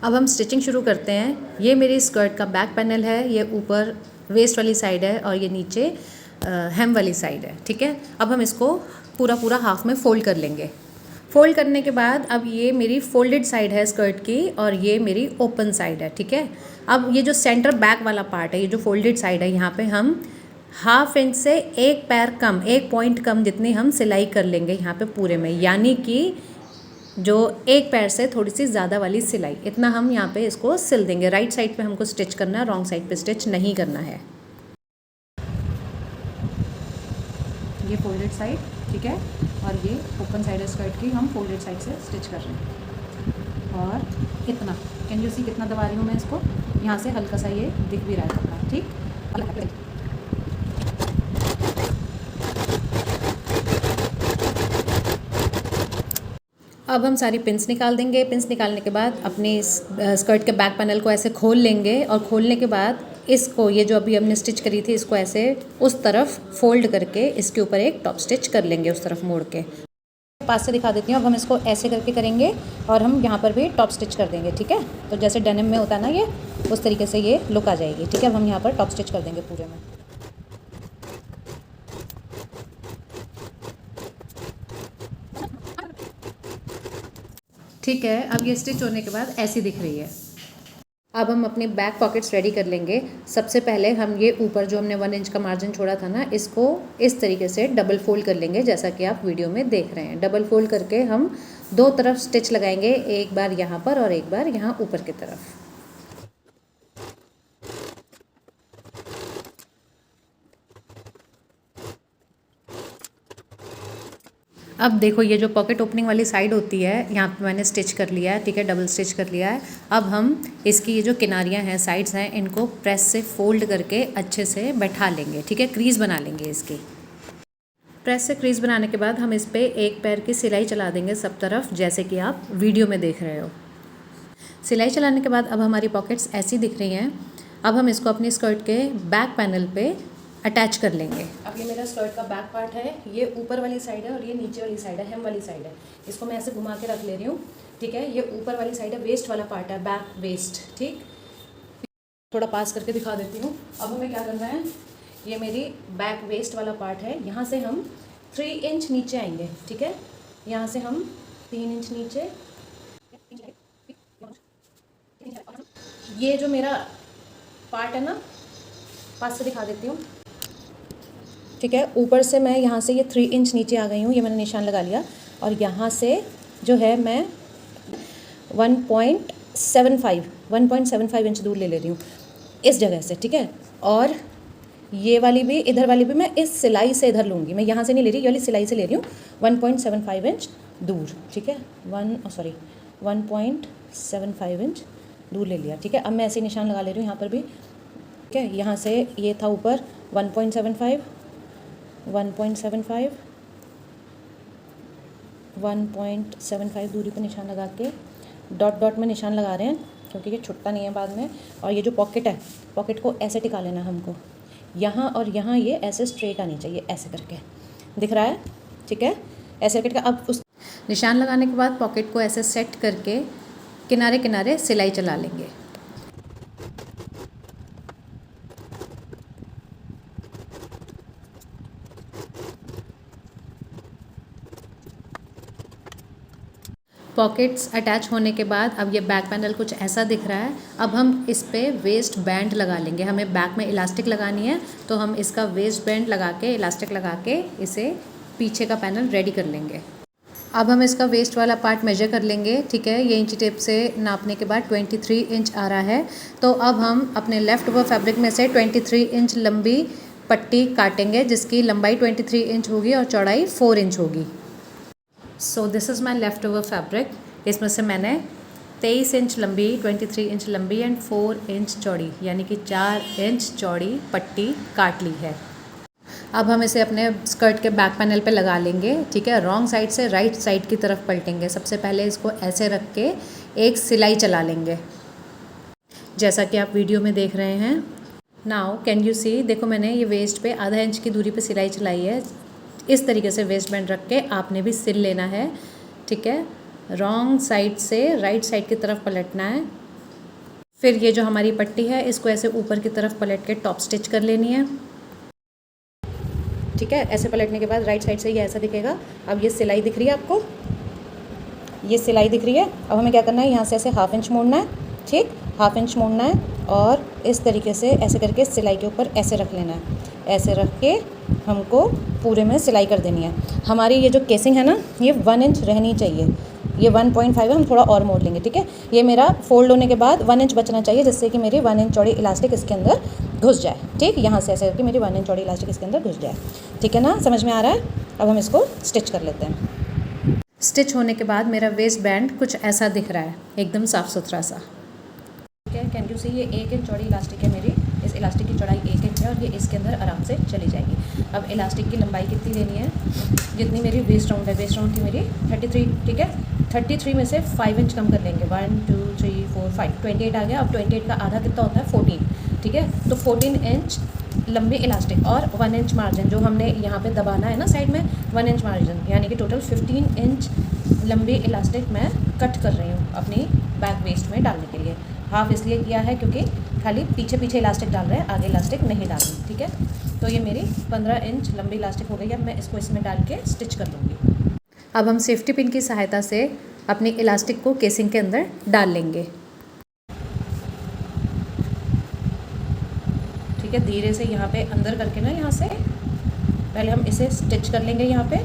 अब हम स्टिचिंग शुरू करते हैं। ये मेरी स्कर्ट का बैक पैनल है, ये ऊपर वेस्ट वाली साइड है और ये नीचे हेम वाली साइड है। ठीक है, अब हम इसको पूरा पूरा हाफ में फ़ोल्ड कर लेंगे। फ़ोल्ड करने के बाद अब ये मेरी फोल्डेड साइड है स्कर्ट की और ये मेरी ओपन साइड है। ठीक है, अब ये जो सेंटर बैक वाला पार्ट है, ये जो फोल्डेड साइड है, यहाँ पे हम हाफ इंच से एक पैर कम, एक पॉइंट कम जितनी हम सिलाई कर लेंगे यहाँ पे पूरे में, यानी कि जो एक पैर से थोड़ी सी ज़्यादा वाली सिलाई, इतना हम यहाँ पे इसको सिल देंगे। राइट साइड पे हमको स्टिच करना है, रॉन्ग साइड पे स्टिच नहीं करना है। ये फोल्डेड साइड, ठीक है, और ये ओपन साइड है स्कर्ट की, हम फोल्डेड साइड से स्टिच कर रहे हैं। और इतना कैन यू सी कितना दबा रही हूँ मैं इसको, यहाँ से हल्का सा ये दिख भी रहा है कपड़ा। ठीक, अब हम सारी पिंस निकाल देंगे। पिंस निकालने के बाद अपने स्कर्ट के बैक पैनल को ऐसे खोल लेंगे और खोलने के बाद इसको, ये जो अभी हमने स्टिच करी थी, इसको ऐसे उस तरफ फोल्ड करके इसके ऊपर एक टॉप स्टिच कर लेंगे, उस तरफ मोड़ के। पास से दिखा देती हूँ। अब हम इसको ऐसे करके करेंगे और हम यहाँ पर भी टॉप स्टिच कर देंगे। ठीक है, तो जैसे डेनिम में होता है ना, ये उस तरीके से ये लुक आ जाएगी। ठीक है, अब हम यहाँ पर टॉप स्टिच कर देंगे पूरे में। ठीक है, अब ये स्टिच होने के बाद ऐसी दिख रही है। अब हम अपने बैक पॉकेट्स रेडी कर लेंगे। सबसे पहले हम ये ऊपर जो हमने 1 इंच का मार्जिन छोड़ा था ना, इसको इस तरीके से डबल फोल्ड कर लेंगे, जैसा कि आप वीडियो में देख रहे हैं। डबल फोल्ड करके हम दो तरफ स्टिच लगाएंगे, एक बार यहाँ पर और एक बार यहाँ ऊपर की तरफ। अब देखो, ये जो पॉकेट ओपनिंग वाली साइड होती है, यहाँ पे मैंने स्टिच कर लिया है। ठीक है, डबल स्टिच कर लिया है। अब हम इसकी ये जो किनारियाँ हैं, साइड्स हैं, इनको प्रेस से फोल्ड करके अच्छे से बैठा लेंगे। ठीक है, क्रीज बना लेंगे इसकी। प्रेस से क्रीज बनाने के बाद हम इस पर एक पैर की सिलाई चला देंगे सब तरफ, जैसे कि आप वीडियो में देख रहे हो। सिलाई चलाने के बाद अब हमारी पॉकेट्स ऐसी दिख रही हैं। अब हम इसको अपनी स्कर्ट के बैक पैनल पे अटैच कर लेंगे। अब ये मेरा स्कर्ट का बैक पार्ट है, ये ऊपर वाली साइड है और ये नीचे वाली साइड है, हेम वाली साइड है। इसको मैं ऐसे घुमा के रख ले रही हूँ। ठीक है, ये ऊपर वाली साइड है, वेस्ट वाला पार्ट है, बैक वेस्ट। ठीक, थोड़ा पास करके दिखा देती हूँ। अब हमें क्या करना है, ये मेरी बैक वेस्ट वाला पार्ट है, यहाँ से हम 3 इंच नीचे आएंगे। ठीक है, यहाँ से हम 3 इंच नीचे। ये जो मेरा पार्ट है ना, पास से दिखा देती हूँ। ठीक है, ऊपर से मैं यहाँ से ये 3 इंच नीचे आ गई हूँ, ये मैंने निशान लगा लिया। और यहाँ से जो है मैं 1.75 इंच दूर ले रही हूँ इस जगह से। ठीक है, और ये वाली भी, इधर वाली भी मैं इस सिलाई से इधर लूँगी, मैं यहाँ से नहीं ले रही, ये वाली सिलाई से ले रही हूँ 1.75 इंच दूर। ठीक है, 1.75 इंच दूर ले लिया। ठीक है, अब मैं ऐसे निशान लगा ले रही हूँ यहाँ पर भी। ठीक है, यहाँ से ये था ऊपर 1.75 दूरी पर निशान लगा के डॉट डॉट में निशान लगा रहे हैं, क्योंकि ये छुट्टा नहीं है बाद में। और ये जो पॉकेट है, पॉकेट को ऐसे टिका लेना हमको, यहाँ और यहाँ ये ऐसे स्ट्रेट आनी चाहिए, ऐसे करके दिख रहा है। ठीक है, ऐसे करके अब उस निशान लगाने के बाद पॉकेट को ऐसे सेट करके किनारे किनारे सिलाई चला लेंगे। पॉकेट्स अटैच होने के बाद अब ये बैक पैनल कुछ ऐसा दिख रहा है। अब हम इस पे वेस्ट बैंड लगा लेंगे। हमें बैक में इलास्टिक लगानी है, तो हम इसका वेस्ट बैंड लगा के, इलास्टिक लगा के इसे पीछे का पैनल रेडी कर लेंगे। अब हम इसका वेस्ट वाला पार्ट मेजर कर लेंगे। ठीक है, ये इंची टेप से नापने के बाद 23 इंच आ रहा है। तो अब हम अपने लेफ़्ट ओवर फैब्रिक में से 23 इंच लंबी पट्टी काटेंगे, जिसकी लंबाई 23 इंच होगी और चौड़ाई 4 इंच होगी। So this is my left over fabric. इसमें से मैंने 23 इंच लंबी, 23 इंच लंबी एंड 4 इंच चौड़ी, यानी कि 4 इंच चौड़ी पट्टी काट ली है। अब हम इसे अपने स्कर्ट के बैक पैनल पे लगा लेंगे। ठीक है, रॉन्ग साइड से राइट साइड की तरफ पलटेंगे। सबसे पहले इसको ऐसे रख के एक सिलाई चला लेंगे, जैसा कि आप वीडियो में देख रहे हैं। नाउ कैन यू सी, देखो मैंने ये वेस्ट पे आधा इंच की दूरी पे सिलाई चलाई है। इस तरीके से वेस्ट बैंड रख के आपने भी सिल लेना है। ठीक है, रॉन्ग साइड से राइट साइड की तरफ पलटना है फिर ये जो हमारी पट्टी है इसको ऐसे ऊपर की तरफ पलट के टॉप स्टिच कर लेनी है। ठीक है, ऐसे पलटने के बाद राइट साइड से ये ऐसा दिखेगा। अब ये सिलाई दिख रही है आपको, ये सिलाई दिख रही है। अब हमें क्या करना है, यहाँ से ऐसे 1/2 इंच मोड़ना है। ठीक, 1/2 इंच मोड़ना है और इस तरीके से ऐसे करके सिलाई के ऊपर ऐसे रख लेना है। ऐसे रख के हमको पूरे में सिलाई कर देनी है। हमारी ये जो केसिंग है ना, ये 1 इंच रहनी चाहिए। ये 1.5 है, हम थोड़ा और मोड़ लेंगे। ठीक है, ये मेरा फोल्ड होने के बाद 1 इंच बचना चाहिए, जिससे कि मेरी 1 इंच चौड़ी इलास्टिक इसके अंदर घुस जाए। ठीक, यहाँ से ऐसे करके मेरी 1 इंच चौड़ी इलास्टिक इसके अंदर घुस जाए। ठीक है ना, समझ में आ रहा है। अब हम इसको स्टिच कर लेते हैं। स्टिच होने के बाद मेरा वेस्ट बैंड कुछ ऐसा दिख रहा है, एकदम साफ़ सुथरा सा। ठीक है, कैन यू सी, ये 1 इंच चौड़ी इलास्टिक है मेरी। इस इलास्टिक की चौड़ाई 1 इंच है और ये इसके अंदर आराम से चली जाएगी। अब इलास्टिक की लंबाई कितनी लेनी है, जितनी मेरी वेस्ट राउंड है। वेस्ट राउंड थी मेरी 33। ठीक है, 33 में से 5 इंच कम कर लेंगे। 1 2 3 4 5 28 आ गया। अब 28 का आधा कितना होता है, 14। ठीक है, तो 14 इंच लंबी इलास्टिक और 1 इंच मार्जिन जो हमने यहाँ पे दबाना है ना साइड में, 1 इंच मार्जिन, यानी कि टोटल 15 इंच लंबी इलास्टिक मैं कट कर रही हूँ अपनी बैक वेस्ट में डालने के लिए। हाफ इसलिए किया है क्योंकि खाली पीछे पीछे इलास्टिक डाल रहे हैं, आगे इलास्टिक नहीं डाल रही। ठीक है, तो ये मेरी 15 इंच लंबी इलास्टिक हो गई है। अब मैं इसको इसमें डाल के स्टिच कर लूँगी। अब हम सेफ्टी पिन की सहायता से अपनी इलास्टिक को केसिंग के अंदर डाल लेंगे। ठीक है, धीरे से यहाँ पे अंदर करके ना, यहाँ से पहले हम इसे स्टिच कर लेंगे यहाँ पे।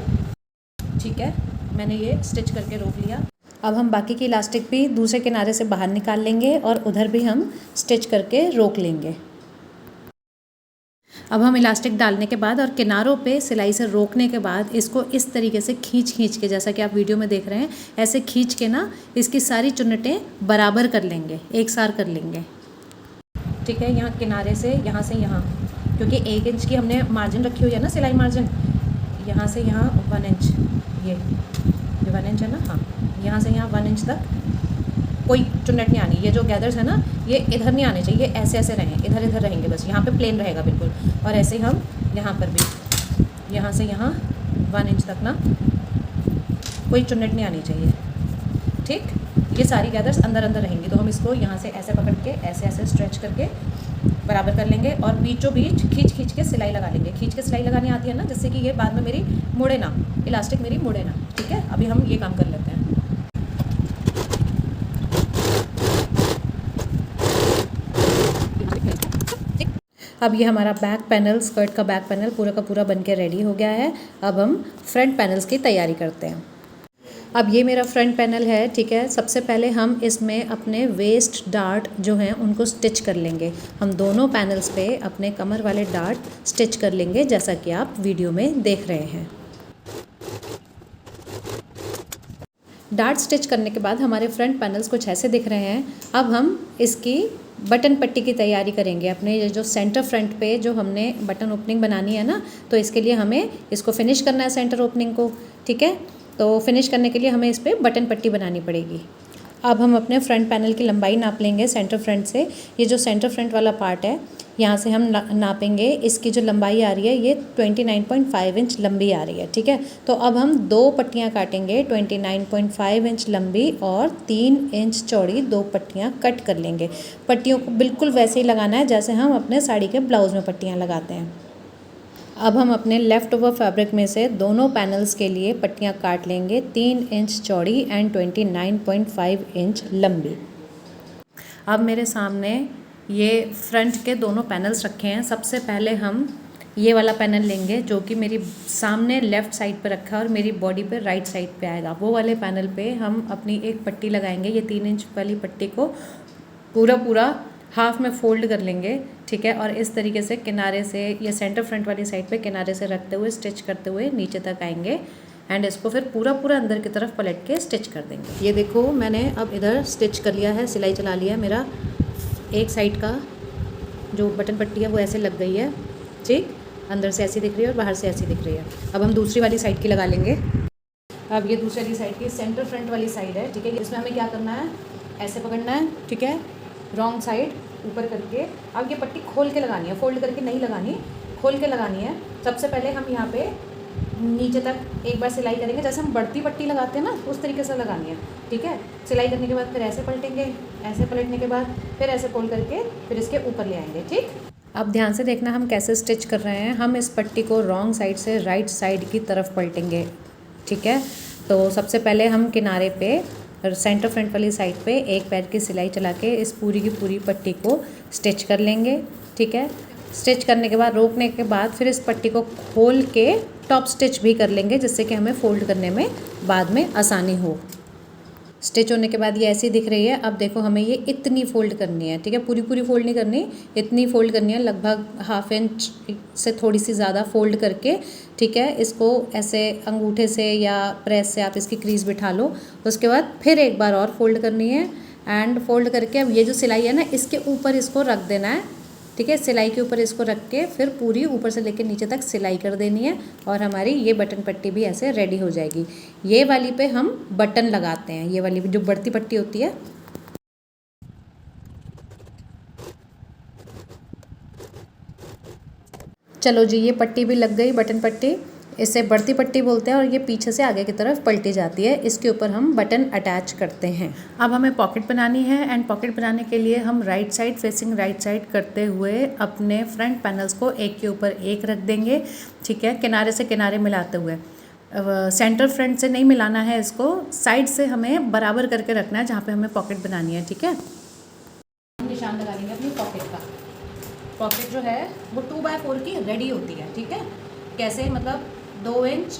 ठीक है, मैंने ये स्टिच करके रोक लिया। अब हम बाकी की इलास्टिक भी दूसरे किनारे से बाहर निकाल लेंगे और उधर भी हम स्टिच करके रोक लेंगे। अब हम इलास्टिक डालने के बाद और किनारों पे सिलाई से रोकने के बाद इसको इस तरीके से खींच के, जैसा कि आप वीडियो में देख रहे हैं, ऐसे खींच के ना इसकी सारी चुन्नटें बराबर कर लेंगे, एक सार कर लेंगे। ठीक है, यहाँ किनारे से यहाँ से यहाँ, क्योंकि 1 इंच की हमने मार्जिन रखी हुई है ना, सिलाई मार्जिन, यहाँ से यहाँ 1 इंच, ये 1 इंच है ना, हाँ, यहाँ से यहाँ 1 इंच तक कोई चुन्नट नहीं आनी। ये जो गैदर्स है ना, ये इधर नहीं आने चाहिए, ऐसे ऐसे रहें, इधर इधर रहेंगे बस। यहाँ पे प्लेन रहेगा बिल्कुल। और ऐसे हम यहाँ पर भी, यहाँ से यहाँ 1 इंच तक ना कोई चुन्नट नहीं आनी चाहिए। ठीक, ये सारी गैदर्स अंदर अंदर रहेंगी। तो हम इसको यहाँ से ऐसे पकड़ के ऐसे ऐसे स्ट्रेच करके बराबर कर लेंगे और बीचों बीच खींच के सिलाई लगा लेंगे। खींच के सिलाई लगानी आती है ना, जिससे कि ये बाद में मेरी मुड़े ना, इलास्टिक मेरी मुड़े ना। ठीक है, अभी हम ये काम कर लेते हैं। अब ये हमारा बैक पैनल, स्कर्ट का बैक पैनल पूरा का पूरा बन के रेडी हो गया है। अब हम फ्रंट पैनल्स की तैयारी करते हैं। अब ये मेरा फ्रंट पैनल है। ठीक है, सबसे पहले हम इसमें अपने वेस्ट डार्ट जो हैं उनको स्टिच कर लेंगे। हम दोनों पैनल्स पे अपने कमर वाले डार्ट स्टिच कर लेंगे, जैसा कि आप वीडियो में देख रहे हैं। डार्ट स्टिच करने के बाद हमारे फ्रंट पैनल्स कुछ ऐसे दिख रहे हैं। अब हम इसकी बटन पट्टी की तैयारी करेंगे। अपने जो सेंटर फ्रंट पे जो हमने बटन ओपनिंग बनानी है ना, तो इसके लिए हमें इसको फिनिश करना है, सेंटर ओपनिंग को। ठीक है, तो फिनिश करने के लिए हमें इस पर बटन पट्टी बनानी पड़ेगी। अब हम अपने फ्रंट पैनल की लंबाई नाप लेंगे सेंटर फ्रंट से। ये जो सेंटर फ्रंट वाला पार्ट है, यहाँ से हम नापेंगे। इसकी जो लंबाई आ रही है ये 29.5 इंच लंबी आ रही है। ठीक है, तो अब हम 2 पट्टियाँ काटेंगे, 29.5 इंच लंबी और 3 इंच चौड़ी 2 पट्टियाँ कट कर लेंगे। पट्टियों को बिल्कुल वैसे ही लगाना है जैसे हम अपने साड़ी के ब्लाउज़ में पट्टियाँ लगाते हैं। अब हम अपने लेफ़्ट ओवर फैब्रिक में से दोनों पैनल्स के लिए पट्टियाँ काट लेंगे, 3 इंच चौड़ी एंड 29.5 इंच लंबी। अब मेरे सामने ये फ्रंट के दोनों पैनल्स रखे हैं। सबसे पहले हम ये वाला पैनल लेंगे जो कि मेरी सामने लेफ़्ट साइड पे रखा है और मेरी बॉडी पे राइट साइड पे आएगा। वो वाले पैनल पे हम अपनी एक पट्टी लगाएंगे। ये 3 इंच वाली पट्टी को पूरा हाफ में फोल्ड कर लेंगे। ठीक है, और इस तरीके से किनारे से, ये सेंटर फ्रंट वाली साइड पे किनारे से रखते हुए स्टिच करते हुए नीचे तक आएंगे एंड इसको फिर पूरा अंदर की तरफ पलट के स्टिच कर देंगे। ये देखो, मैंने अब इधर स्टिच कर लिया है, सिलाई चला लिया है। मेरा एक साइड का जो बटन पट्टी है वो ऐसे लग गई है। ठीक, अंदर से ऐसी दिख रही है और बाहर से ऐसी दिख रही है। अब हम दूसरी वाली साइड की लगा लेंगे। अब ये दूसरी वाली साइड की सेंटर फ्रंट वाली साइड है। ठीक है, इसमें हमें क्या करना है, ऐसे पकड़ना है। ठीक है, रॉन्ग साइड ऊपर करके। अब ये पट्टी खोल के लगानी है, फोल्ड करके नहीं लगानी, खोल के लगानी है। सबसे पहले हम यहाँ पे नीचे तक एक बार सिलाई करेंगे, जैसे हम बढ़ती पट्टी लगाते हैं ना उस तरीके से लगानी है, ठीक है। सिलाई करने के बाद फिर ऐसे पलटेंगे, ऐसे पलटने के बाद फिर ऐसे फोल्ड करके फिर इसके ऊपर ले आएंगे, ठीक। अब ध्यान से देखना हम कैसे स्टिच कर रहे हैं। हम इस पट्टी को रॉन्ग साइड से राइट साइड की तरफ पलटेंगे, ठीक है। तो सबसे पहले हम किनारे पे सेंटर फ्रंट वाली साइड पे एक पैर की सिलाई चला के इस पूरी की पूरी पट्टी को स्टिच कर लेंगे, ठीक है। स्टिच करने के बाद रोकने के बाद फिर इस पट्टी को खोल के टॉप स्टिच भी कर लेंगे, जिससे कि हमें फ़ोल्ड करने में बाद में आसानी हो। स्टिच होने के बाद ये ऐसी दिख रही है। अब देखो हमें ये इतनी फ़ोल्ड करनी है, ठीक है। पूरी पूरी फ़ोल्ड नहीं करनी, इतनी फ़ोल्ड करनी है, लगभग ½ इंच से थोड़ी सी ज़्यादा फ़ोल्ड करके, ठीक है। इसको ऐसे अंगूठे से या प्रेस से आप इसकी क्रीज बिठा लो। उसके बाद फिर एक बार और फ़ोल्ड करनी है एंड फोल्ड करके अब ये जो सिलाई है ना इसके ऊपर इसको रख देना है, ठीक है। सिलाई के ऊपर इसको रख के फिर पूरी ऊपर से लेकर नीचे तक सिलाई कर देनी है और हमारी ये बटन पट्टी भी ऐसे रेडी हो जाएगी। ये वाली पे हम बटन लगाते हैं, ये वाली जो बढ़ती पट्टी होती है। चलो जी, ये पट्टी भी लग गई, बटन पट्टी। इसे बढ़ती पट्टी बोलते हैं और ये पीछे से आगे की तरफ पलटी जाती है। इसके ऊपर हम बटन अटैच करते हैं। अब हमें पॉकेट बनानी है एंड पॉकेट बनाने के लिए हम right side facing right side करते हुए अपने फ्रंट पैनल्स को एक के ऊपर एक रख देंगे, ठीक है। किनारे से किनारे मिलाते हुए, सेंटर फ्रंट से नहीं मिलाना है इसको, साइड से हमें बराबर करके रखना है जहाँ पे हमें पॉकेट बनानी है, ठीक है। निशान लगा लेंगे अपनी पॉकेट का। पॉकेट जो है वो 2x4 की रेडी होती है, ठीक है। कैसे, मतलब 2 इंच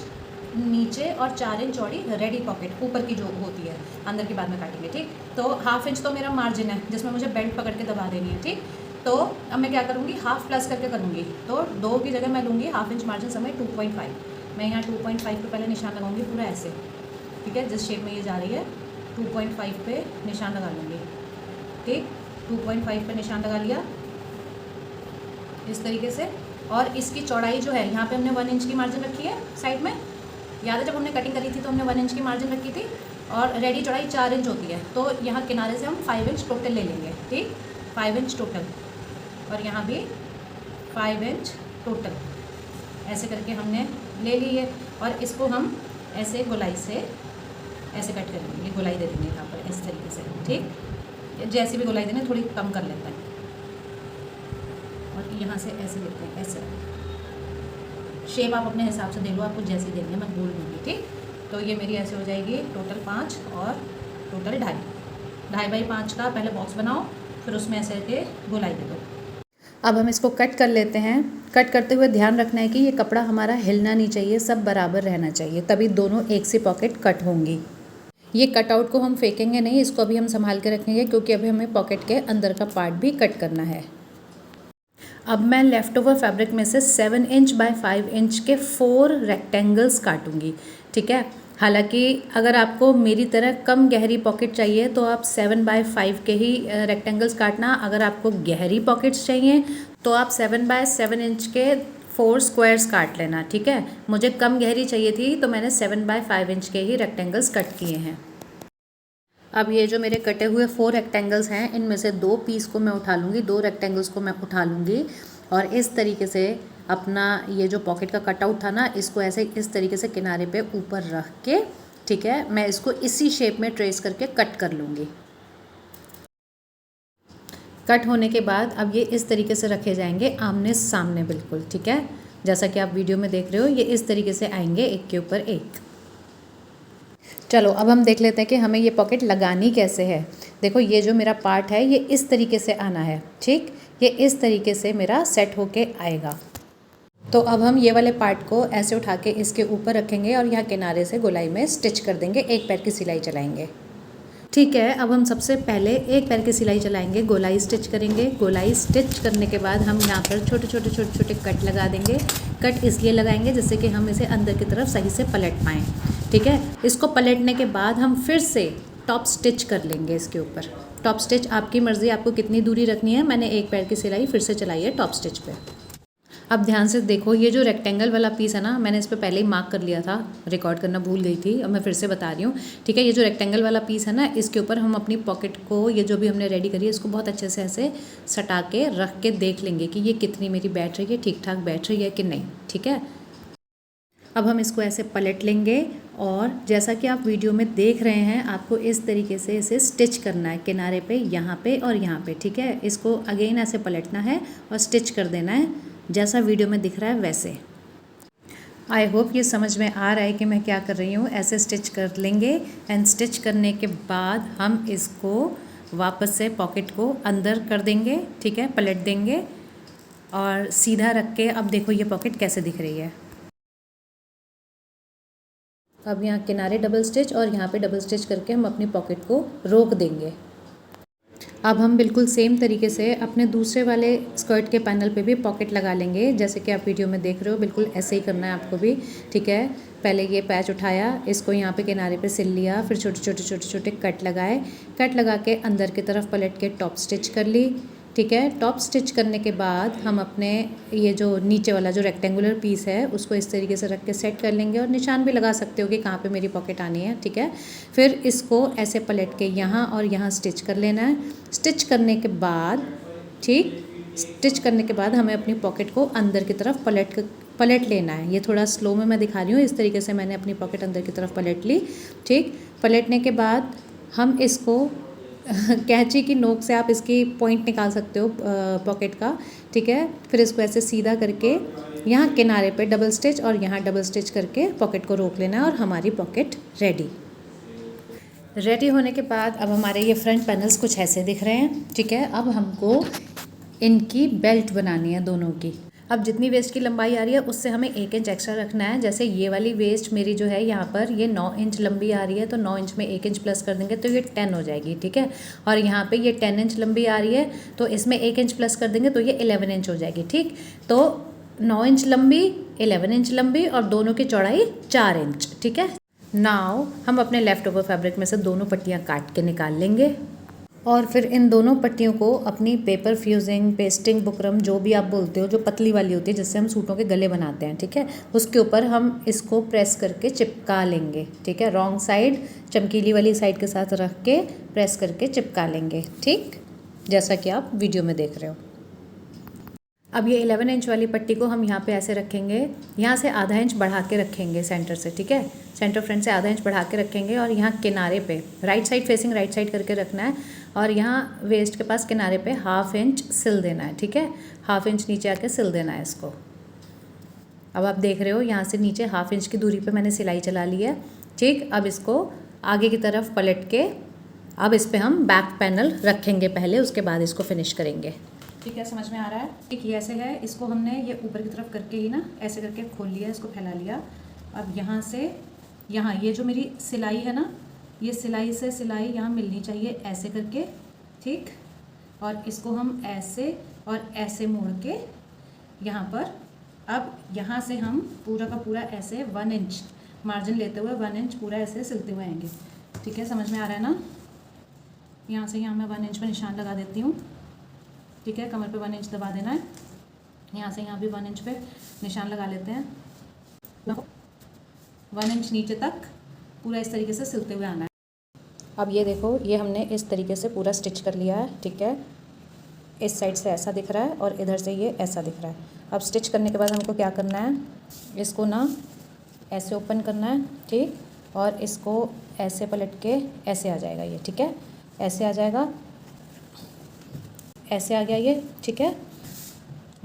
नीचे और 4 इंच चौड़ी रेडी पॉकेट ऊपर की जो होती है, अंदर की बाद में काटेंगे, ठीक। तो ½ इंच तो मेरा मार्जिन है जिसमें मुझे बेल्ट पकड़ के दबा देनी है, ठीक। तो अब मैं क्या करूँगी, हाफ प्लस करके करूँगी। तो 2 की जगह मैं लूँगी ½ इंच मार्जिन समय 2.5। मैं यहाँ 2.5 पे पहले निशान लगाऊंगी पूरा ऐसे, ठीक है। जिस शेप में ये जा रही है 2.5 पे निशान लगा लूँगी, ठीक। 2.5 पे निशान लगा लिया इस तरीके से। और इसकी चौड़ाई जो है यहाँ पे हमने 1 इंच की मार्जिन रखी है साइड में, याद है जब हमने कटिंग करी थी तो हमने 1 इंच की मार्जिन रखी थी और रेडी चौड़ाई 4 इंच होती है। तो यहाँ किनारे से हम 5 इंच टोटल ले लेंगे, ठीक। 5 इंच टोटल और यहाँ भी 5 इंच टोटल, ऐसे करके हमने ले ली है। और इसको हम ऐसे गोलाई से ऐसे कट करेंगे, ये गोलाई दे देंगे यहाँ पर इस तरीके से, ठीक। जैसी भी गोलाई देने थोड़ी कम कर लेते हैं और यहाँ से ऐसे लेते हैं, ऐसे शेप आप अपने हिसाब से दे लो, आपको जैसी देनी है मैं बोल दूँगी, ठीक। तो ये मेरी ऐसे हो जाएगी टोटल 5 और टोटल 2.5 बाई 5 का पहले बॉक्स बनाओ, फिर उसमें ऐसे के गोलाई दे दो। अब हम इसको कट कर लेते हैं। कट करते हुए ध्यान रखना है कि ये कपड़ा हमारा हिलना नहीं चाहिए, सब बराबर रहना चाहिए, तभी दोनों एक सी पॉकेट कट होंगी। ये कटआउट को हम फेंकेंगे नहीं, इसको अभी हम संभाल के रखेंगे क्योंकि अभी हमें पॉकेट के अंदर का पार्ट भी कट करना है। अब मैं लेफ़्ट ओवर फैब्रिक में से 7 इंच बाय 5 इंच के 4 रेक्टेंगल्स काटूंगी, ठीक है। हालांकि अगर आपको मेरी तरह कम गहरी पॉकेट चाहिए तो आप 7 बाय 5 के ही रेक्टेंगल्स काटना। अगर आपको गहरी पॉकेट्स चाहिए तो आप 7 बाय 7 इंच के 4 स्क्वायर्स काट लेना, ठीक है। मुझे कम गहरी चाहिए थी तो मैंने 7 बाय 5 इंच के ही रेक्टेंगल्स कट किए हैं। अब ये जो मेरे कटे हुए 4 रेक्टेंगल्स हैं, इनमें से 2 पीस को मैं उठा लूँगी, 2 रेक्टेंगल्स को मैं उठा लूँगी और इस तरीके से अपना ये जो पॉकेट का कटआउट था ना, इसको ऐसे इस तरीके से किनारे पे ऊपर रख के, ठीक है, मैं इसको इसी शेप में ट्रेस करके कट कर लूँगी। कट होने के बाद अब ये इस तरीके से रखे जाएंगे आमने सामने बिल्कुल, ठीक है। जैसा कि आप वीडियो में देख रहे हो, ये इस तरीके से आएंगे एक के ऊपर एक। चलो अब हम देख लेते हैं कि हमें ये पॉकेट लगानी कैसे है। देखो ये जो मेरा पार्ट है ये इस तरीके से आना है, ठीक। ये इस तरीके से मेरा सेट होके आएगा। तो अब हम ये वाले पार्ट को ऐसे उठा के इसके ऊपर रखेंगे और यहाँ किनारे से गोलाई में स्टिच कर देंगे, एक पैर की सिलाई चलाएंगे, ठीक है। अब हम सबसे पहले एक पैर की सिलाई चलाएंगे, गोलाई स्टिच करेंगे। गोलाई स्टिच करने के बाद हम यहाँ पर छोटे छोटे कट लगा देंगे। कट इसलिए लगाएंगे जिससे कि हम इसे अंदर की तरफ सही से पलट पाएँ, ठीक है। इसको पलटने के बाद हम फिर से टॉप स्टिच कर लेंगे इसके ऊपर। टॉप स्टिच आपकी मर्ज़ी, आपको कितनी दूरी रखनी है। मैंने एक पैर की सिलाई फिर से चलाई है टॉप स्टिच पे। अब ध्यान से देखो, ये जो रेक्टेंगल वाला पीस है ना, मैंने इस पर पहले ही मार्क कर लिया था, रिकॉर्ड करना भूल गई थी, अब मैं फिर से बता रही हूँ, ठीक है। ये जो रेक्टेंगल वाला पीस है ना, इसके ऊपर हम अपनी पॉकेट को, ये जो भी हमने रेडी करी है, इसको बहुत अच्छे से ऐसे सटा के रख के देख लेंगे कि ये कितनी मेरी बैठ रही है, ठीक ठाक बैठ रही है कि नहीं, ठीक है। अब हम इसको ऐसे पलट लेंगे और जैसा कि आप वीडियो में देख रहे हैं, आपको इस तरीके से इसे स्टिच करना है किनारे पे, यहाँ पे और यहाँ पे, ठीक है। इसको अगेन ऐसे पलटना है और स्टिच कर देना है जैसा वीडियो में दिख रहा है वैसे। आई होप ये समझ में आ रहा है कि मैं क्या कर रही हूँ। ऐसे स्टिच कर लेंगे एंड स्टिच करने के बाद हम इसको वापस से पॉकेट को अंदर कर देंगे, ठीक है, पलट देंगे और सीधा रख के अब देखो ये पॉकेट कैसे दिख रही है। अब यहाँ किनारे डबल स्टिच और यहाँ पे डबल स्टिच करके हम अपनी पॉकेट को रोक देंगे। अब हम बिल्कुल सेम तरीके से अपने दूसरे वाले स्कर्ट के पैनल पे भी पॉकेट लगा लेंगे, जैसे कि आप वीडियो में देख रहे हो। बिल्कुल ऐसे ही करना है आपको भी, ठीक है। पहले ये पैच उठाया, इसको यहाँ पे किनारे पे सिल लिया, फिर छोटे छोटे छोटे छोटे कट लगाए, कट लगा के अंदर की तरफ पलट के टॉप स्टिच कर ली, ठीक है। टॉप स्टिच करने के बाद हम अपने ये जो नीचे वाला जो रेक्टेंगुलर पीस है उसको इस तरीके से रख के सेट कर लेंगे और निशान भी लगा सकते हो कि कहाँ पे मेरी पॉकेट आनी है, ठीक है। फिर इसको ऐसे पलट के यहाँ और यहाँ स्टिच कर लेना है। स्टिच करने के बाद, ठीक, स्टिच करने के बाद हमें अपनी पॉकेट को अंदर की तरफ पलट लेना है। ये थोड़ा स्लो में मैं दिखा रही हूँ। इस तरीके से मैंने अपनी पॉकेट अंदर की तरफ पलट ली, ठीक। पलटने के बाद हम इसको कैंची की नोक से आप इसकी पॉइंट निकाल सकते हो पॉकेट का, ठीक है। फिर इसको ऐसे सीधा करके यहाँ किनारे पे डबल स्टिच और यहाँ डबल स्टिच करके पॉकेट को रोक लेना है और हमारी पॉकेट रेडी होने के बाद अब हमारे ये फ्रंट पैनल्स कुछ ऐसे दिख रहे हैं, ठीक है। अब हमको इनकी बेल्ट बनानी है दोनों की। अब जितनी वेस्ट की लंबाई आ रही है उससे हमें 1 इंच एक्स्ट्रा रखना है। जैसे ये वाली वेस्ट मेरी जो है यहाँ पर ये 9 इंच लंबी आ रही है, तो 9 इंच में 1 इंच प्लस कर देंगे तो ये 10 हो जाएगी, ठीक है। और यहाँ पे ये 10 इंच लंबी आ रही है, तो इसमें 1 इंच प्लस कर देंगे तो ये 11 इंच हो जाएगी, ठीक। तो 9 इंच लंबी, 11 इंच लंबी और दोनों की चौड़ाई 4 इंच, ठीक है। नाउ हम अपने लेफ़्ट ओवर फैब्रिक में से दोनों पट्टियाँ काट के निकाल लेंगे और फिर इन दोनों पट्टियों को अपनी पेपर फ्यूजिंग, पेस्टिंग बुकरम, जो भी आप बोलते हो, जो पतली वाली होती है जिससे हम सूटों के गले बनाते हैं, ठीक है, उसके ऊपर हम इसको प्रेस करके चिपका लेंगे, ठीक है। रॉन्ग साइड चमकीली वाली साइड के साथ रख के प्रेस करके चिपका लेंगे, ठीक, जैसा कि आप वीडियो में देख रहे हो। अब ये 11 इंच वाली पट्टी को हम यहाँ पे ऐसे रखेंगे, यहाँ से आधा इंच बढ़ा के रखेंगे सेंटर से, ठीक है। सेंटर फ्रंट से आधा इंच बढ़ा के रखेंगे और यहाँ किनारे पे right side facing right side करके रखना है और यहाँ वेस्ट के पास किनारे पे 1/2 इंच सिल देना है, ठीक है। 1/2 इंच नीचे आके सिल देना है इसको। अब आप देख रहे हो यहाँ से नीचे 1/2 इंच की दूरी पे मैंने सिलाई चला ली है, ठीक। अब इसको आगे की तरफ पलट के अब इस पर हम बैक पैनल रखेंगे पहले, उसके बाद इसको फिनिश करेंगे, ठीक है। समझ में आ रहा है? ठीक, ये ऐसे है। इसको हमने ये ऊपर की तरफ करके ही ना ऐसे करके खोल लिया, इसको फैला लिया। अब यहाँ से यहाँ ये जो मेरी सिलाई है ना, ये सिलाई से सिलाई यहाँ मिलनी चाहिए ऐसे करके, ठीक। और इसको हम ऐसे और ऐसे मोड़ के यहाँ पर, अब यहाँ से हम पूरा का पूरा ऐसे 1 इंच मार्जिन लेते हुए 1 इंच पूरा ऐसे सिलते हुए आएंगे, ठीक है। समझ में आ रहा है ना? यहाँ से यहाँ मैं 1 इंच पर निशान लगा देती हूँ, ठीक है। कमर पे 1 इंच दबा देना है। यहाँ से यहाँ भी 1 इंच पे निशान लगा लेते हैं। 1 इंच नीचे तक पूरा इस तरीके से सिलते हुए आना है। अब ये देखो, ये हमने इस तरीके से पूरा स्टिच कर लिया है, ठीक है। इस साइड से ऐसा दिख रहा है और इधर से ये ऐसा दिख रहा है। अब स्टिच करने के बाद हमको क्या करना है, इसको ना ऐसे ओपन करना है, ठीक। और इसको ऐसे पलट के ऐसे आ जाएगा ये, ठीक है। ऐसे आ जाएगा, ऐसे आ गया ये, ठीक है।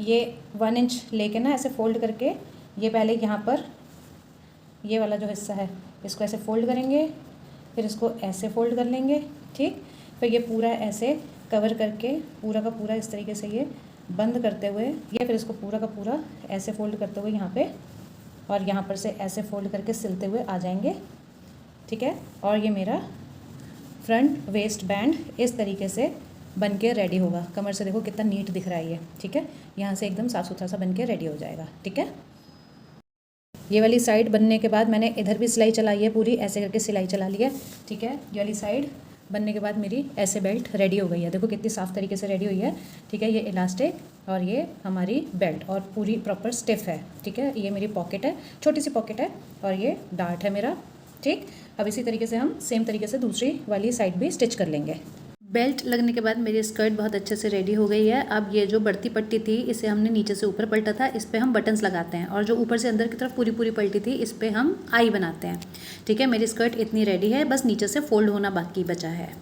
ये 1 इंच लेके ना ऐसे फोल्ड करके, ये पहले यहाँ पर ये वाला जो हिस्सा है इसको ऐसे फोल्ड करेंगे, फिर इसको ऐसे फोल्ड कर लेंगे, ठीक। फिर ये पूरा ऐसे कवर करके पूरा का पूरा इस तरीके से ये बंद करते हुए, ये फिर इसको पूरा का पूरा ऐसे फोल्ड करते हुए यहाँ पे और यहाँ पर से ऐसे फोल्ड करके सिलते हुए आ जाएंगे, ठीक है। और ये मेरा फ्रंट वेस्ट बैंड इस तरीके से बन के रेडी होगा। कमर से देखो कितना नीट दिख रहा है ये, ठीक है। यहाँ से एकदम साफ़ सुथरा सा बन के रेडी हो जाएगा, ठीक है। ये वाली साइड बनने के बाद मैंने इधर भी सिलाई चलाई है, पूरी ऐसे करके सिलाई चला ली है, ठीक है। ये वाली साइड बनने के बाद मेरी ऐसे बेल्ट रेडी हो गई है। देखो कितनी साफ़ तरीके से रेडी हुई है, ठीक है। ये इलास्टिक और ये हमारी बेल्ट और पूरी प्रॉपर स्टिफ है, ठीक है। ये मेरी पॉकेट है, छोटी सी पॉकेट है और ये डार्ट है मेरा, ठीक। अब इसी तरीके से हम सेम तरीके से दूसरी वाली साइड भी स्टिच कर लेंगे। बेल्ट लगने के बाद मेरी स्कर्ट बहुत अच्छे से रेडी हो गई है। अब ये जो बढ़ती पट्टी थी इसे हमने नीचे से ऊपर पलटा था, इस पर हम बटन्स लगाते हैं, और जो ऊपर से अंदर की तरफ पूरी पूरी पलटी थी इस पर हम आई बनाते हैं। ठीक है, मेरी स्कर्ट इतनी रेडी है, बस नीचे से फोल्ड होना बाकी बचा है।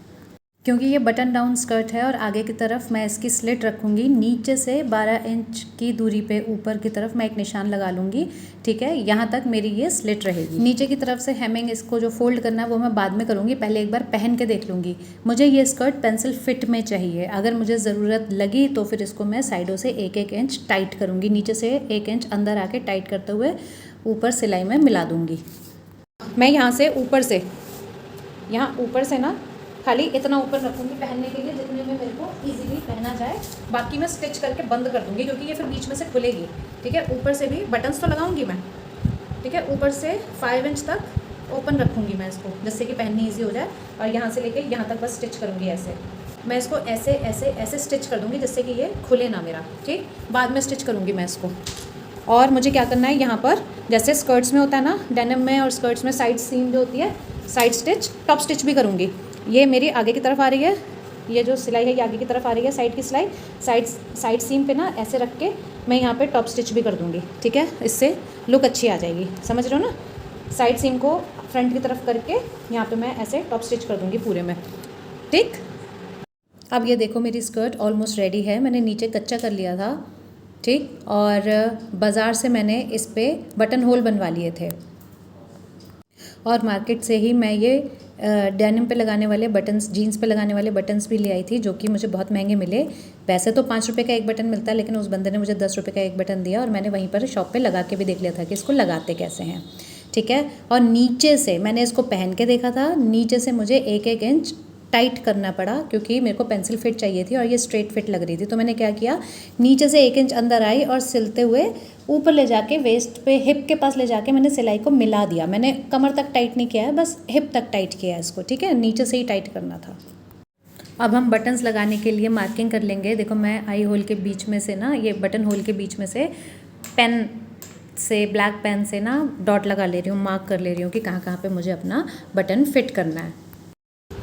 क्योंकि ये बटन डाउन स्कर्ट है और आगे की तरफ मैं इसकी स्लिट रखूँगी, नीचे से 12 इंच की दूरी पे ऊपर की तरफ मैं एक निशान लगा लूँगी। ठीक है, यहाँ तक मेरी ये स्लिट रहेगी। नीचे की तरफ से हेमिंग इसको जो फोल्ड करना है वो मैं बाद में करूँगी, पहले एक बार पहन के देख लूँगी। मुझे ये स्कर्ट पेंसिल फिट में चाहिए, अगर मुझे ज़रूरत लगी तो फिर इसको मैं साइडों से 1-1 इंच टाइट करूँगी, नीचे से 1 इंच अंदर आके टाइट करते हुए ऊपर सिलाई में मिला दूँगी। मैं यहाँ से ऊपर से ना खाली इतना ऊपर रखूँगी पहनने के लिए, जितने में मेरे को इजीली पहना जाए। बाकी मैं स्टिच करके बंद कर दूँगी क्योंकि ये फिर बीच में से खुलेगी। ठीक है, ऊपर से भी बटन्स तो लगाऊँगी मैं। ठीक है, ऊपर से 5 इंच तक ओपन रखूँगी मैं इसको, जिससे कि पहननी ईजी हो जाए। और यहाँ से लेके यहाँ तक बस स्टिच करूँगी ऐसे। मैं इसको ऐसे ऐसे ऐसे स्टिच कर दूँगी जिससे कि ये खुले ना मेरा। ठीक, बाद में स्टिच करूँगी मैं इसको। और मुझे क्या करना है, यहाँ पर जैसे स्कर्ट्स में होता है ना, डेनिम में और स्कर्ट्स में साइड सीम जो होती है, साइड स्टिच, टॉप स्टिच भी करूँगी। ये मेरी आगे की तरफ आ रही है, ये जो सिलाई है ये आगे की तरफ आ रही है, साइड की सिलाई, साइड सीम पे ना ऐसे रख के मैं यहाँ पे टॉप स्टिच भी कर दूँगी। ठीक है, इससे लुक अच्छी आ जाएगी, समझ रहे हो ना। साइड सीम को फ्रंट की तरफ करके यहाँ पे मैं ऐसे टॉप स्टिच कर दूँगी पूरे में। ठीक, अब ये देखो मेरी स्कर्ट ऑलमोस्ट रेडी है। मैंने नीचे कच्चा कर लिया था, ठीक, और बाज़ार से मैंने इस पर बटन होल बनवा लिए थे, और मार्केट से ही मैं ये डेनिम पे लगाने वाले बटन्स, जीन्स पे लगाने वाले बटन्स भी ले आई थी, जो कि मुझे बहुत महंगे मिले। वैसे तो 5 रुपये का एक बटन मिलता है, लेकिन उस बंदे ने मुझे 10 रुपये का एक बटन दिया, और मैंने वहीं पर शॉप पे लगा के भी देख लिया था कि इसको लगाते कैसे हैं। ठीक है, और नीचे से मैंने इसको पहन के देखा था, नीचे से मुझे 1-1 इंच टाइट करना पड़ा क्योंकि मेरे को पेंसिल फिट चाहिए थी और ये स्ट्रेट फिट लग रही थी। तो मैंने क्या किया, नीचे से 1 इंच अंदर आई और सिलते हुए ऊपर ले जाके वेस्ट पे हिप के पास ले जाके मैंने सिलाई को मिला दिया। मैंने कमर तक टाइट नहीं किया है, बस हिप तक टाइट किया है इसको। ठीक है, नीचे से ही टाइट करना था। अब हम बटन्स लगाने के लिए मार्किंग कर लेंगे। देखो मैं आई होल के बीच में से ना, ये बटन होल के बीच में से पेन से, ब्लैक पेन से ना डॉट लगा ले रही हूँ, मार्क कर ले रही हूँ कि कहाँ कहाँ पे मुझे अपना बटन फिट करना है।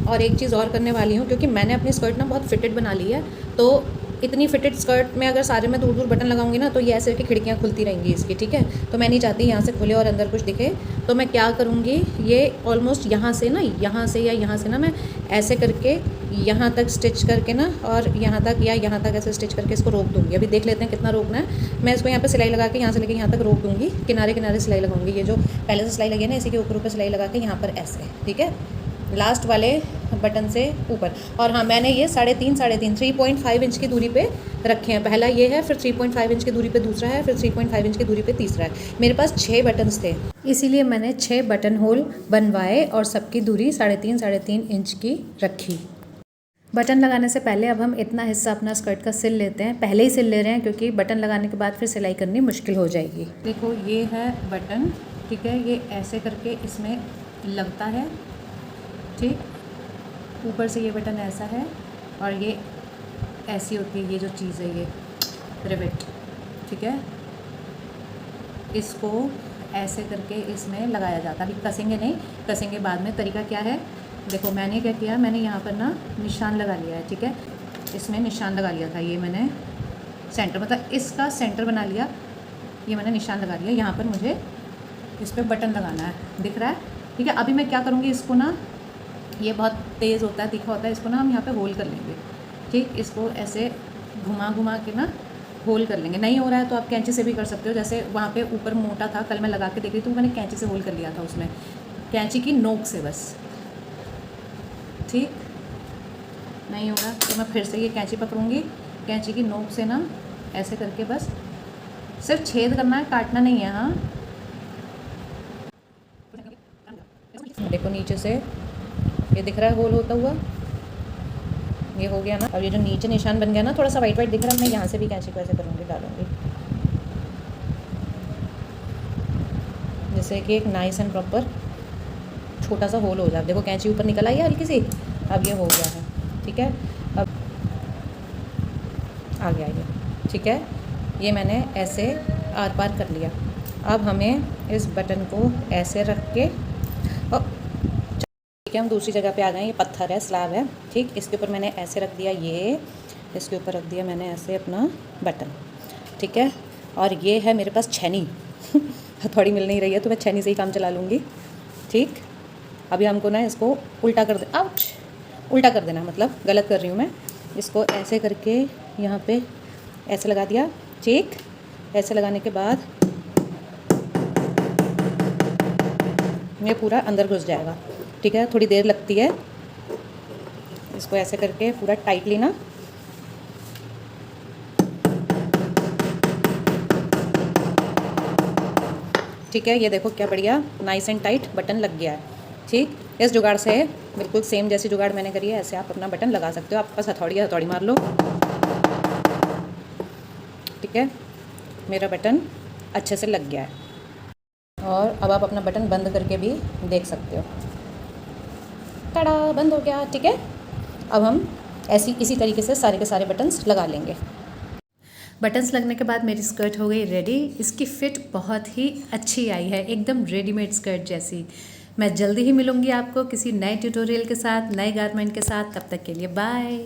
और एक चीज़ और करने वाली हूँ, क्योंकि मैंने अपनी स्कर्ट ना बहुत फिटेड बना ली है, तो इतनी फिटेड स्कर्ट में अगर सारे में दूर दूर बटन लगाऊंगी ना तो ये ऐसे कि खिड़कियाँ खुलती रहेंगी इसकी। ठीक है, तो मैं नहीं चाहती यहाँ से खुले और अंदर कुछ दिखे। तो मैं क्या करूँगी, ये ऑलमोस्ट यहाँ से ना, यहाँ से या यहाँ से ना मैं ऐसे करके यहाँ तक स्टिच करके ना, और यहाँ तक या यहाँ तक ऐसे स्टिच करके इसको रोक दूँगी। अभी देख लेते हैं कितना रोकना है। मैं इसको यहाँ पे सिलाई लगा के यहाँ से लेके यहाँ तक रोक दूँगी, किनारे किनारे सिलाई लगाऊंगी। ये जो पहले से सिलाई लगी है ना, इसी के ऊपर ऊपर सिलाई लगा के यहाँ पर ऐसे। ठीक है, लास्ट वाले बटन से ऊपर। और हाँ, मैंने ये 3.5 इंच की दूरी पे रखे हैं। पहला ये है, फिर 3.5 इंच की दूरी पे दूसरा है, फिर 3.5 इंच की दूरी पे तीसरा है। मेरे पास 6 बटन्स थे, इसीलिए मैंने 6 बटन होल बनवाए और सबकी दूरी 3.5 इंच की रखी। बटन लगाने से पहले अब हम इतना हिस्सा अपना स्कर्ट का सिल लेते हैं। पहले ही सिल ले रहे हैं क्योंकि बटन लगाने के बाद फिर सिलाई करनी मुश्किल हो जाएगी। देखो ये है बटन, ठीक है, ये ऐसे करके इसमें लगता है। ठीक, ऊपर से ये बटन ऐसा है और ये ऐसी होती है, ये जो चीज़ है ये रिवेट। ठीक है, इसको ऐसे करके इसमें लगाया जाता है। अभी कसेंगे नहीं, कसेंगे बाद में। तरीका क्या है, देखो मैंने क्या किया, मैंने यहाँ पर ना निशान लगा लिया है। ठीक है, इसमें निशान लगा लिया था, ये मैंने सेंटर, मतलब इसका सेंटर बना लिया। ये मैंने निशान लगा लिया, यहाँ पर मुझे इस पर बटन लगाना है, दिख रहा है। ठीक है, अभी मैं क्या करूँगी, इसको ना, ये बहुत तेज़ होता है, तीखा होता है, इसको ना हम यहाँ पे होल कर लेंगे। ठीक, इसको ऐसे घुमा घुमा के ना होल कर लेंगे। नहीं हो रहा है तो आप कैंची से भी कर सकते हो। जैसे वहाँ पे ऊपर मोटा था, कल मैं लगा के देख रही थी, तो मैंने कैंची से होल कर लिया था उसमें, कैंची की नोक से बस। ठीक, नहीं होगा तो मैं फिर से ये कैंची पकड़ूँगी, कैंची की नोक से ना ऐसे करके बस सिर्फ छेद करना है, काटना नहीं है। हाँ, देखो नीचे से ये दिख रहा है होल होता हुआ, ये हो गया ना। अब ये जो नीचे निशान बन गया ना, थोड़ा सा वाइट वाइट दिख रहा है, मैं यहाँ से भी कैंची को ऐसे करूँगी, डालूँगी, जैसे कि एक नाइस एंड प्रॉपर छोटा सा होल हो जाए। देखो कैंची ऊपर निकल आई है हल्की सी, अब ये हो गया है। ठीक है, अब आ गया ये। ठीक है, ये मैंने ऐसे आर पार कर लिया। अब हमें इस बटन को ऐसे रख के और ठीक है, हम दूसरी जगह पे आ गए। ये पत्थर है, स्लैब है, ठीक। इसके ऊपर मैंने ऐसे रख दिया, ये इसके ऊपर रख दिया मैंने ऐसे अपना बटन, ठीक है। और ये है मेरे पास छैनी हथौड़ी मिल नहीं रही है तो मैं छैनी से ही काम चला लूँगी, ठीक। अभी हमको ना इसको उल्टा कर दे, आउच, उल्टा कर देना, मतलब गलत कर रही हूँ मैं। इसको ऐसे करके यहाँ पे ऐसे लगा दिया, ठीक। ऐसे लगाने के बाद ये पूरा अंदर घुस जाएगा, ठीक है। थोड़ी देर लगती है, इसको ऐसे करके पूरा टाइटली ना, ठीक है। ये देखो क्या बढ़िया नाइस एंड टाइट बटन लग गया है, ठीक। इस जुगाड़ से बिल्कुल सेम जैसी जुगाड़ मैंने करी है, ऐसे आप अपना बटन लगा सकते हो। आपके पास हथौड़ी है, हथौड़ी मार लो, ठीक है। मेरा बटन अच्छे से लग गया है। और अब आप अपना बटन बंद करके भी देख सकते हो, टाड़ा, बंद हो गया, ठीक है। अब हम इसी तरीके से सारे के सारे बटन्स लगा लेंगे। बटन्स लगने के बाद मेरी स्कर्ट हो गई रेडी। इसकी फ़िट बहुत ही अच्छी आई है, एकदम रेडीमेड स्कर्ट जैसी। मैं जल्दी ही मिलूँगी आपको किसी नए ट्यूटोरियल के साथ, नए गारमेंट के साथ। तब तक के लिए बाय।